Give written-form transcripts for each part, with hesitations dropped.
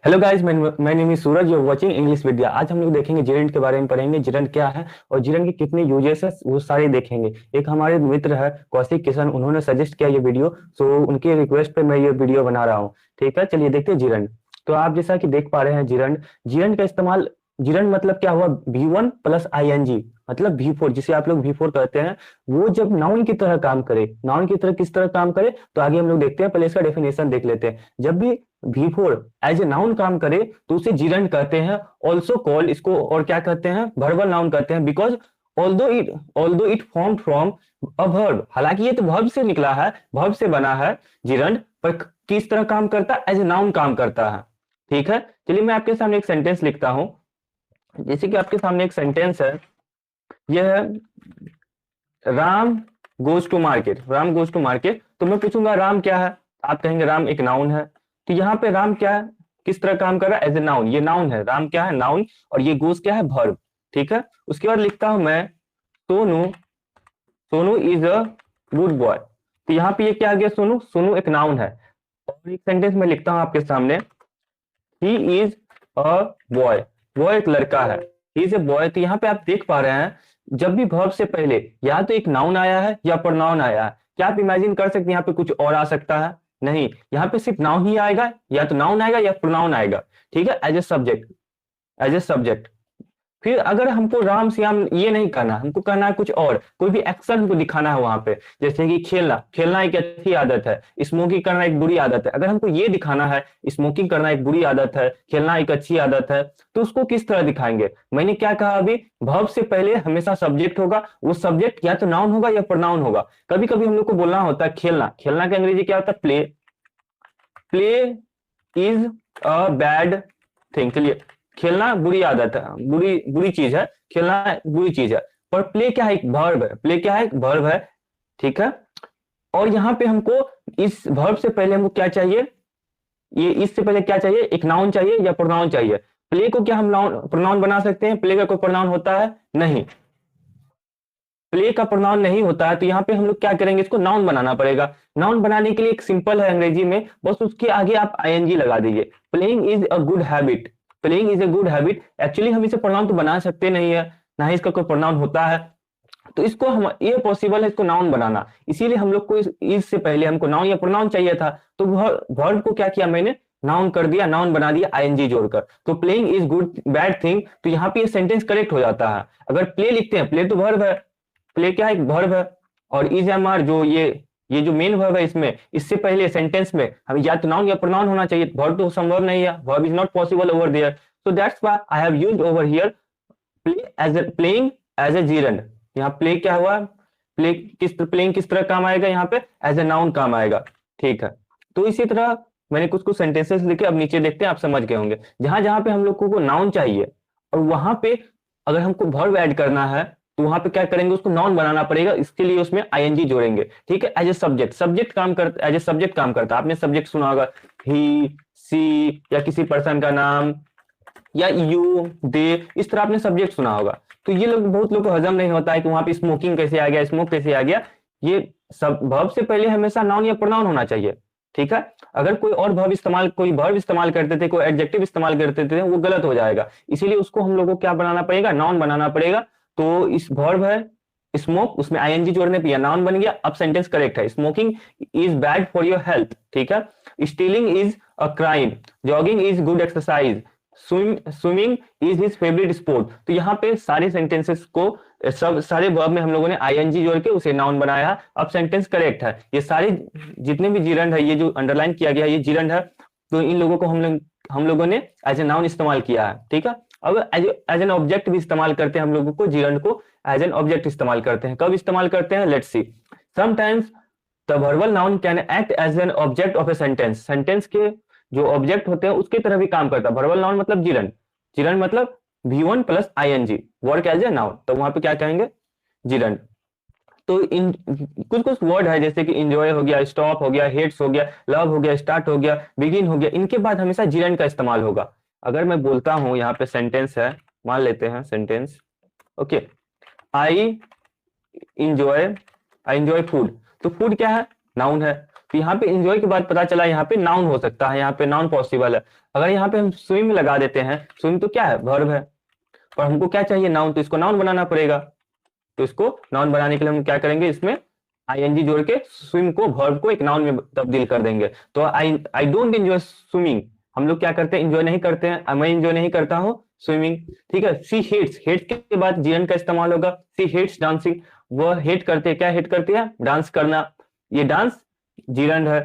Hello guys, मैं name is Suraj, you watching English Vidya. आज हम लोग देखेंगे जिरंड के बारे में, पढ़ेंगे जिरंड क्या है और जिरंड के कितने यूजेस है वो सारे देखेंगे। एक हमारे मित्र है कौशिक किशन, उन्होंने सजेस्ट किया ये वीडियो, सो उनके रिक्वेस्ट पे मैं ये वीडियो बना रहा हूँ। ठीक है, चलिए देखते हैं जिरंड। तो आप जैसा कि देख पा रहे हैं जिरंड, जिरंड का इस्तेमाल, जिरंड मतलब क्या हुआ, V1 प्लस ING मतलब V4, जिसे आप लोग V4 कहते हैं। वो जब नाउन की तरह काम करे, नाउन की तरह किस तरह काम करे तो आगे हम लोग देखते हैं, पहले इसका डेफिनेशन देख लेते हैं। जब भी V4 एज ए नाउन काम करे तो उसे जिरंड कहते हैं। ऑल्सो कॉल इसको और क्या कहते हैं, वर्बल नाउन कहते हैं। Because although it form from a verb, हालांकि ये तो वर्ब से निकला है, वर्ब से बना है जिरंड, पर किस तरह काम करता है, एज ए नाउन काम करता है। ठीक है, चलिए मैं आपके सामने एक सेंटेंस लिखता हूं। जैसे कि आपके सामने एक सेंटेंस है, यह है Ram goes to market. Ram goes to market, तो मैं पूछूंगा राम क्या है, आप कहेंगे राम एक नाउन है। तो यहाँ पे राम क्या है, किस तरह काम कर रहा है, एज ए नाउन, ये नाउन है। राम क्या है, नाउन, और ये गोज क्या है, वर्ब। ठीक है, उसके बाद लिखता हूं मैं Sonu, Sonu is a good boy. तो यहाँ पे ये क्या आ गया, सोनू, सोनू एक नाउन है। और एक सेंटेंस में लिखता हूं आपके सामने, he is a boy, boy एक लड़का है, ही इज ए बॉय। तो यहाँ पे आप देख पा रहे हैं, जब भी वर्ब से पहले या तो एक नाउन आया है या प्रोनाउन आया है। क्या आप इमेजिन कर सकते हैं यहाँ पे कुछ और आ सकता है? नहीं, यहाँ पे सिर्फ नाउन ही आएगा, या तो नाउन आएगा या प्रोनाउन आएगा। ठीक है, as a subject, as a subject. फिर अगर हमको राम श्याम ये नहीं कहना, हमको कहना है कुछ और, कोई भी एक्शन हमको दिखाना है वहां पे, जैसे कि खेलना, खेलना एक अच्छी आदत है, स्मोकिंग करना एक बुरी आदत है। अगर हमको ये दिखाना है स्मोकिंग करना एक बुरी आदत है, खेलना एक अच्छी आदत है, तो उसको किस तरह दिखाएंगे? मैंने क्या कहा अभी, वर्ब से पहले हमेशा सब्जेक्ट होगा। वो सब्जेक्ट या तो नाउन होगा या प्रोनाउन होगा। कभी कभी हम लोग को बोलना होता है खेलना, खेलना का अंग्रेजी क्या होता है, play. Play is a bad thing. चलिए, खेलना बुरी आदत है, बुरी बुरी चीज है, खेलना बुरी चीज है। पर प्ले क्या है, एक वर्ब है। प्ले क्या है, एक वर्ब है। ठीक है, और यहाँ पे हमको इस वर्ब से पहले हमको क्या चाहिए, ये इससे पहले क्या चाहिए, एक नाउन चाहिए या प्रोनाउन चाहिए। प्ले को क्या हम नाउन प्रोनाउन बना सकते हैं? प्ले का कोई प्रोनाउन होता है? नहीं, प्ले का प्रोनाउन नहीं होता है। तो यहाँ पे हम लोग क्या करेंगे, इसको नाउन बनाना पड़ेगा। नाउन बनाने के लिए एक सिंपल है अंग्रेजी में, बस उसके आगे आप ING लगा दीजिए। Playing is a good habit, playing is a good habit. Actually हम इसे प्रोनाउन तो बना सकते नहीं है, ना ही इसका कोई प्रोनाउन होता है। तो इसको हम, ये पॉसिबल है इसको नाउन बनाना, इसीलिए हम लोग को इससे पहले हमको नाउन या प्रोनाउन चाहिए था। तो वर्ब को क्या किया मैंने, नाउन कर दिया, नाउन बना दिया ING जोड़कर। तो playing is good bad thing, तो यहाँ पे ये सेंटेंस करेक्ट हो जाता है। अगर प्ले लिखते हैं, प्ले तो वर्ब है, प्ले क्या है, एक वर्ब है। और इज एम आर जो ये जो मेन वर्ब है, इसमें इससे पहले सेंटेंस में हमें या तो नाउन या प्रोनाउन होना चाहिए। वर्ब तो संभव नहीं है, verb is not possible over there. So that's why I have used over here play as a, playing as a gerund. यहाँ प्ले क्या हुआ, प्ले किस, प्लेइंग किस तरह काम आएगा, यहाँ पे एज ए नाउन काम आएगा। ठीक है, तो इसी तरह मैंने कुछ कुछ सेंटेंसेस लिखे, अब नीचे देखते हैं, आप समझ गए होंगे। जहां जहां पे हम लोग को नाउन चाहिए और वहां पे अगर हमको वर्ब ऐड करना है, तो वहां पे क्या करेंगे, उसको नाउन बनाना पड़ेगा। इसके लिए उसमें ING जोड़ेंगे। ठीक है, एज ए सब्जेक्ट, सब्जेक्ट काम करता, एज ए सब्जेक्ट काम करता है। आपने सब्जेक्ट सुना होगा, ही, सी, या किसी पर्सन का नाम, या यू, दे, इस तरह आपने सब्जेक्ट सुना होगा। तो ये लोग, बहुत लोग को हजम नहीं होता है कि वहां पे स्मोकिंग कैसे आ गया, स्मोक कैसे आ गया। ये सब वर्ब से पहले हमेशा नाउन या प्रोनाउन होना चाहिए। ठीक है, अगर कोई और वर्ब इस्तेमाल, कोई वर्ब इस्तेमाल करते थे, कोई एडजेक्टिव इस्तेमाल करते थे, वो गलत हो जाएगा। इसीलिए उसको हम लोगों को क्या बनाना पड़ेगा, नाउन बनाना पड़ेगा। तो इस वर्ब है स्मोक, उसमें ING जोड़ने पे नाउन बन गया। अब सेंटेंस करेक्ट है, smoking is bad for your health. ठीक है, stealing is a crime, jogging is good exercise, swimming is his favourite sport. तो यहाँ पे सारे सेंटेंसेस को, सब सारे वर्ब में हम लोगों ने ING जोड़ के उसे नाउन बनाया। अब सेंटेंस करेक्ट है। ये सारे जितने भी जिरंड है, ये जो अंडरलाइन किया गया है, ये जिरंड है। तो इन लोगों को हम लोगों ने एज ए नाउन इस्तेमाल किया है। ठीक है, अब एज एन ऑब्जेक्ट भी इस्तेमाल करते हैं हम लोगों को, जिरंड को एज एन ऑब्जेक्ट इस्तेमाल करते हैं। कब इस्तेमाल करते हैं, let's see. Sometimes the verbal noun can act as an object of a sentence, sentence के जो ऑब्जेक्ट होते हैं उसकी तरह भी काम करता है वर्बल नाउन, मतलब जिरंड। जिरंड मतलब V1 plus ING, work as a noun, तो वहां पे क्या कहेंगे, जिरंड। तो इन कुछ कुछ वर्ड है, जैसे कि इंजॉय हो गया, स्टॉप हो गया, हेट्स हो गया, लव हो गया, स्टार्ट हो गया, बिगिन हो गया, इनके बाद हमेशा जिरंड का इस्तेमाल होगा। अगर मैं बोलता हूं, यहाँ पे सेंटेंस है, मान लेते हैं sentence, okay, I enjoy, I enjoy food. तो फूड क्या है, नाउन है। तो यहाँ पे एंजॉय के बाद पता चला यहाँ पे नाउन हो सकता है, यहाँ पे नाउन पॉसिबल है। अगर यहाँ पे हम स्विम लगा देते हैं, स्विम तो क्या है, वर्ब है, पर हमको क्या चाहिए, नाउन, तो इसको नाउन बनाना पड़ेगा। तो इसको नाउन बनाने के लिए हम क्या करेंगे, इसमें आईएनजी जोड़ के स्विम को, वर्ब को एक नाउन में तब्दील कर देंगे। तो आई डोंट एंजॉय स्विमिंग, हम लोग क्या करते हैं, एंजॉय नहीं करते हैं, मैं एंजॉय नहीं करता हूँ स्विमिंग। ठीक है, सी हेट्स, हेट्स के बाद जीरन का इस्तेमाल होगा, सी हेट्स डांसिंग, वह हेट करते हैं, क्या हेट करते हैं, डांस करना, ये डांस जीरन है।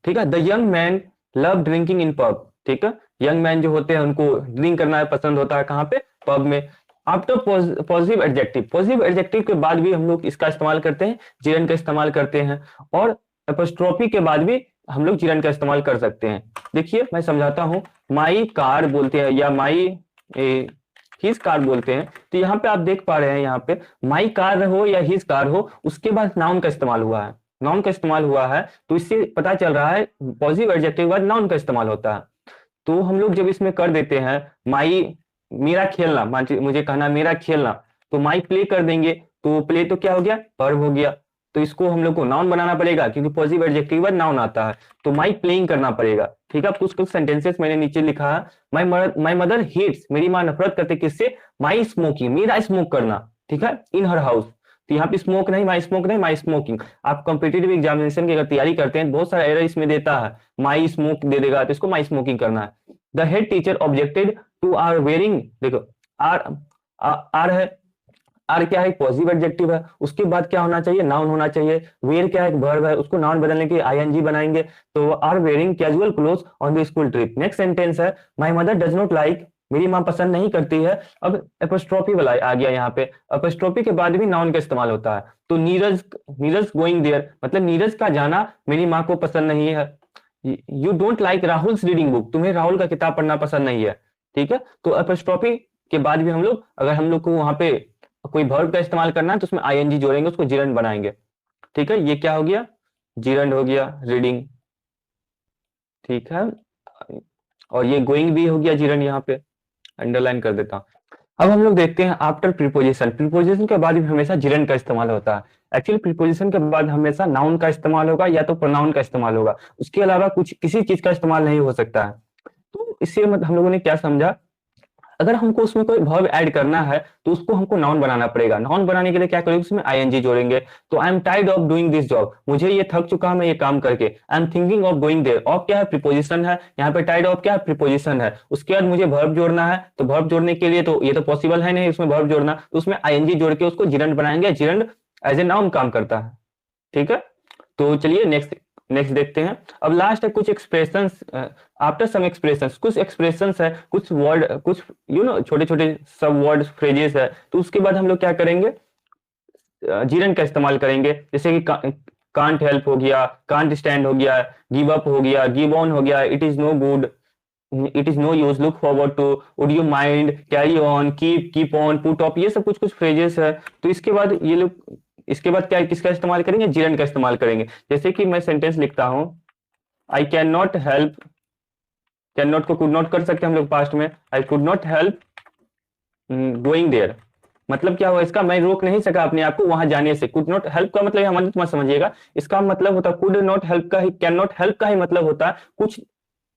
ठीक है, the young man love drinking in pub, ठीक है, यंग मैन जो होते हैं उनको ड्रिंक करना पसंद होता है, कहाँ पे, पब में। After positive adjective, positive adjective के बाद भी हम लोग इसका इस्तेमाल करते हैं, जीरन का इस्तेमाल करते हैं, और एपोस्ट्रोफी के बाद भी हम लोग जीरन का इस्तेमाल कर सकते हैं। देखिए मैं समझाता हूँ, माई कार बोलते हैं या माई हिज कार बोलते हैं, तो यहाँ पे आप देख पा रहे हैं, यहाँ पे माई कार हो या हिज कार हो, उसके बाद नाउन का इस्तेमाल हुआ है, नाउन का इस्तेमाल हुआ है, तो इससे पता चल रहा है पॉजिटिव एडजेक्टिव के बाद नाउन का इस्तेमाल होता है। तो हम लोग जब इसमें कर देते हैं माई, मेरा खेलना, मुझे कहना मेरा खेलना, तो माई प्ले कर देंगे, तो प्ले तो क्या हो गया, वर्ब हो गया, तो इसको हम लोग को नाउन बनाना पड़ेगा, क्योंकि पॉजिटिव एडजेक्टिव के बाद नाउन आता है, तो माई प्लेइंग करना पड़ेगा। ठीक है, कुछ कुछ सेंटेंसेस मैंने नीचे लिखा है, माई मदर हेट्स, मेरी माँ नफरत करते किससे, माई स्मोकिंग, मेरा स्मोक करना, ठीक है, इन हर हाउस, तो यहाँ पे स्मोक नहीं, माई स्मोक नहीं, माई स्मोकिंग। आप कॉम्पिटिटिव एग्जामिनेशन की अगर तैयारी करते हैं, बहुत सारा एरर इसमें देता है, माई स्मोक दे देगा, तो इसको माई स्मोकिंग करना है। The head teacher objected to our wearing, देखो आर है, आर क्या है, पॉजिटिव एडजेक्टिव है, उसके बाद क्या होना चाहिए, नाउन होना चाहिए। वेयर क्या है, एक वर्ब है, उसको नाउन बदलने के आईएनजी बनाएंगे, तो are wearing casual clothes on the school trip. Next sentence है, my mother does not like, मेरी माँ पसंद नहीं करती है। अब एपोस्ट्रोफी वाला आ गया, यहाँ पे एपोस्ट्रोफी के बाद भी नाउन का इस्तेमाल होता है, तो नीरज गोइंग देयर, मतलब नीरज का जाना मेरी माँ को पसंद नहीं है। You don't like Rahul's reading book, तुम्हें राहुल का किताब पढ़ना पसंद नहीं है। ठीक है, तो एपोस्ट्रोफी के बाद भी हम लोग, अगर हम लोग को वहां पे कोई वर्ब का इस्तेमाल करना है, तो उसमें आईएनजी जोड़ेंगे, उसको जिरंड बनाएंगे। ठीक है, ये क्या हो गया, जिरंड हो गया, रीडिंग, ठीक है, और ये गोइंग भी हो गया जिरंड, यहाँ पे अंडरलाइन कर देता हूं। अब हम लोग देखते हैं आफ्टर प्रीपोजिशन, प्रीपोजिशन के बाद भी हमेशा जिरंड का इस्तेमाल होता है। एक्चुअली प्रीपोजिशन के बाद हमेशा नाउन का इस्तेमाल होगा या तो प्रोनाउन का इस्तेमाल होगा, उसके अलावा कुछ किसी चीज का इस्तेमाल नहीं हो सकता है। तो इससे हम लोगों ने क्या समझा, अगर हमको उसमें कोई वर्ब ऐड करना है, तो उसको हमको नाउन बनाना पड़ेगा। नाउन बनाने के लिए क्या करेंगे, उसमें आईएनजी जोड़ेंगे। तो I am tired of doing this job, मुझे ये थक चुका मैं ये काम करके। I am thinking of going there, of क्या है, प्रीपोजिशन है, यहाँ पे टायर्ड ऑफ क्या है, प्रीपोजिशन है। उसके बाद मुझे वर्ब जोड़ना है, तो वर्ब जोड़ने के लिए तो ये तो पॉसिबल है नहीं उसमें वर्ब जोड़ना, तो उसमें आईएनजी जोड़ के उसको जिरंड बनाएंगे, जिरंड एज ए नाउन काम करता है। ठीक है, तो चलिए नेक्स्ट देखते हैं। अब लास्ट है कुछ एक्सप्रेशंस, आफ्टर सम एक्सप्रेशंस, कुछ एक्सप्रेशंस है, कुछ वर्ड, कुछ छोटे छोटे सब वर्ड फ्रेजेस है, तो उसके बाद हम लोग क्या करेंगे, जिरंड का इस्तेमाल करेंगे। जैसे कि कांट हेल्प हो गया, कांट स्टैंड हो गया, गिव अप हो गया, गिव ऑन हो गया, it is no good, it is no use, look forward to, would you mind, carry on, keep on, put off, ये सब कुछ फ्रेजेस है। तो इसके बाद ये लोग, इसके बाद क्या किसका इस्तेमाल करेंगे, जिरंड का इस्तेमाल करेंगे। जैसे कि मैं सेंटेंस लिखता हूं, I can not help, can not को कुड नॉट कर सकते हम लोग पास्ट में, I could not help going there, मतलब क्या हुआ इसका, मैं रोक नहीं सका अपने आप को वहां जाने से। कुड नॉट हेल्प का मतलब हमारे मत समझिएगा, इसका मतलब होता है कुड नॉट हेल्प का ही, कैन नॉट हेल्प का ही मतलब होता है कुछ,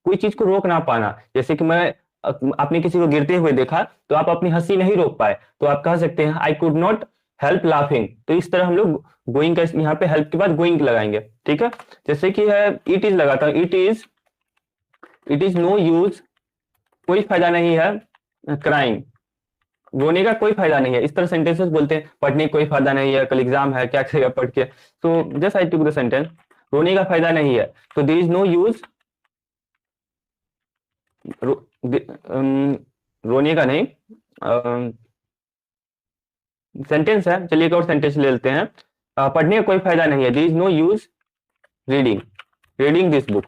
कोई चीज को रोक ना पाना। जैसे कि मैं आपने किसी को गिरते हुए देखा, तो आप अपनी हंसी नहीं रोक पाए, तो आप कह सकते हैं आई कुड नॉट हेल्प लाफिंग। तो इस तरह हम लोग गोइंग का यहाँ पे हेल्प के बाद गोइंग लगाएंगे। ठीक है, जैसे कि है इट इज लगाता हूं, इट इज नो यूज, कोई फायदा नहीं है, क्राइंग, रोने का कोई फायदा नहीं है। इस तरह सेंटेंसेस बोलते हैं, पढ़ने का कोई फायदा नहीं है, कल एग्जाम है, क्या करेगा पढ़ के। तो just I took the sentence, रोने का फायदा नहीं है, तो देयर इज नो यूज, रोने का नहीं, सेंटेंस है, चलिए एक और सेंटेंस ले लेते हैं, पढ़ने का कोई फायदा नहीं है, there is no use reading this book,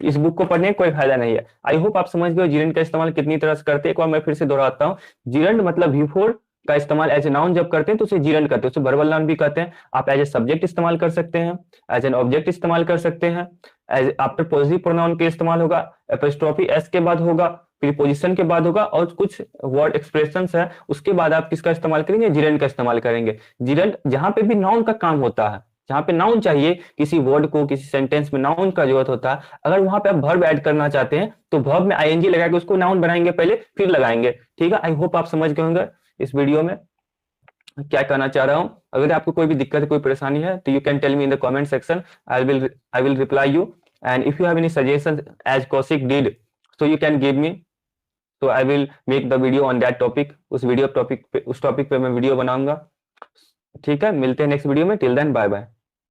इस बुक को पढ़ने का कोई फायदा नहीं है। आई होप आप समझ गए जिरंड का इस्तेमाल कितनी तरह से करते हैं। एक बार मैं फिर से दोहराता हूँ, जिरंड मतलब बिफोर का इस्तेमाल एज ए नाउन जब करते हैं तो उसे जिरंड करते हैं, उसे वर्बल नाउन भी कहते हैं। आप एज ए सब्जेक्ट इस्तेमाल कर सकते हैं, एज एन ऑब्जेक्ट इस्तेमाल कर सकते हैं, एज आफ्टर पॉजिटिव प्रोनाउन के इस्तेमाल होगा, एपोस्ट्रोफी एस के बाद होगा, प्रीपोजिशन के बाद होगा, और कुछ वर्ड एक्सप्रेशंस है उसके बाद आप किसका इस्तेमाल करेंगे, जिरंड का इस्तेमाल करेंगे। जिरंड जहां पे भी नाउन का काम होता है, जहाँ पे नाउन चाहिए, किसी वर्ड को किसी सेंटेंस में नाउन का जरूरत होता है, अगर वहां पे आप वर्ब ऐड करना चाहते हैं तो वर्ब में आईएनजी लगा के उसको नाउन बनाएंगे पहले, फिर लगाएंगे। ठीक है, आई होप आप समझ गए होंगे इस वीडियो में क्या कहना चाह रहा हूं। अगर आपको कोई भी दिक्कत, कोई परेशानी है तो you can tell me in the comment section, I will reply you. And if you have any suggestion as Kaushik did, so you can give me, so I will make the video on that topic। उस topic पे मैं video बनाऊंगा। ठीक है, मिलते हैं next video में। Till then bye bye.